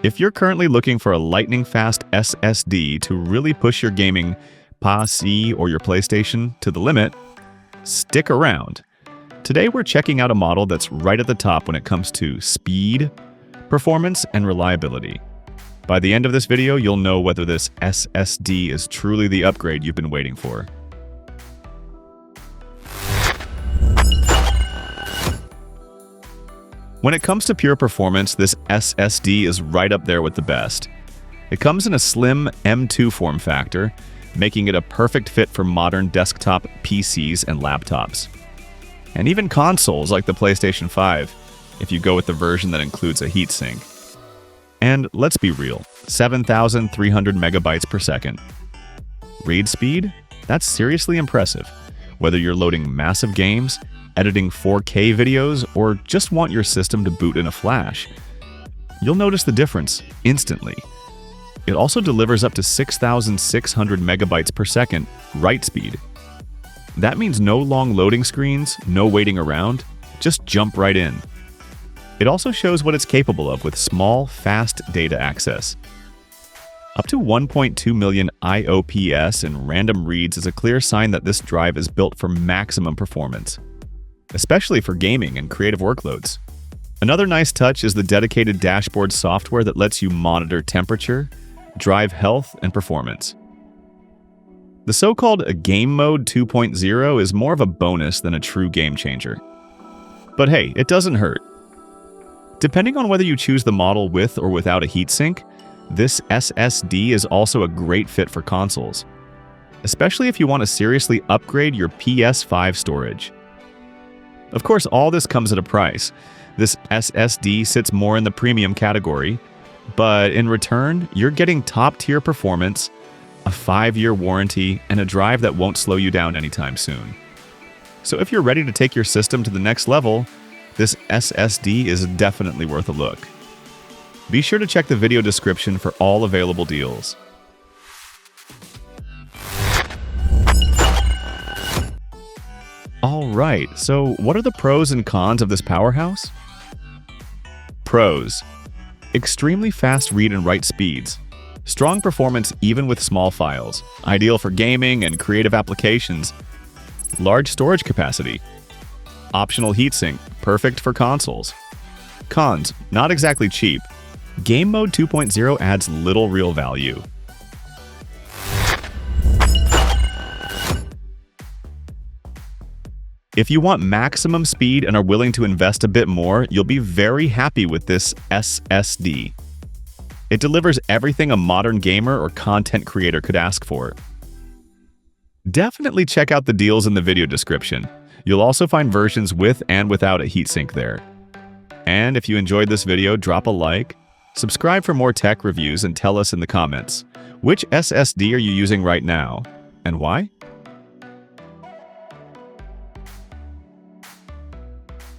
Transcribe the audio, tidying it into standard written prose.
If you're currently looking for a lightning-fast SSD to really push your gaming PC or your PlayStation to the limit, stick around. Today we're checking out a model that's right at the top when it comes to speed, performance, and reliability. By the end of this video, you'll know whether this SSD is truly the upgrade you've been waiting for. When it comes to pure performance, this SSD is right up there with the best. It comes in a slim M2 form factor, making it a perfect fit for modern desktop PCs and laptops. And even consoles like the PlayStation 5, if you go with the version that includes a heatsink. And let's be real, 7,300 megabytes per second. Read speed? That's seriously impressive. Whether you're loading massive games, editing 4K videos, or just want your system to boot in a flash, you'll notice the difference instantly. It also delivers up to 6,600 megabytes per second write speed. That means no long loading screens, no waiting around, just jump right in. It also shows what it's capable of with small, fast data access. Up to 1.2 million IOPS in random reads is a clear sign that this drive is built for maximum performance, especially for gaming and creative workloads. Another nice touch is the dedicated dashboard software that lets you monitor temperature, drive health, and performance. The so-called Game Mode 2.0 is more of a bonus than a true game changer. But hey, it doesn't hurt. Depending on whether you choose the model with or without a heatsink, this SSD is also a great fit for consoles, especially if you want to seriously upgrade your PS5 storage. Of course, all this comes at a price. This SSD sits more in the premium category, but in return, you're getting top-tier performance, a 5-year warranty, and a drive that won't slow you down anytime soon. So if you're ready to take your system to the next level, this SSD is definitely worth a look. Be sure to check the video description for all available deals. Alright, so what are the pros and cons of this powerhouse? Pros: extremely fast read and write speeds. Strong performance even with small files, ideal for gaming and creative applications. Large storage capacity. Optional heatsink, perfect for consoles. Cons: not exactly cheap. Game Mode 2.0 adds little real value. If you want maximum speed and are willing to invest a bit more, you'll be very happy with this SSD. It delivers everything a modern gamer or content creator could ask for. Definitely check out the deals in the video description. You'll also find versions with and without a heatsink there. And if you enjoyed this video, drop a like, subscribe for more tech reviews, and tell us in the comments, which SSD are you using right now, and why?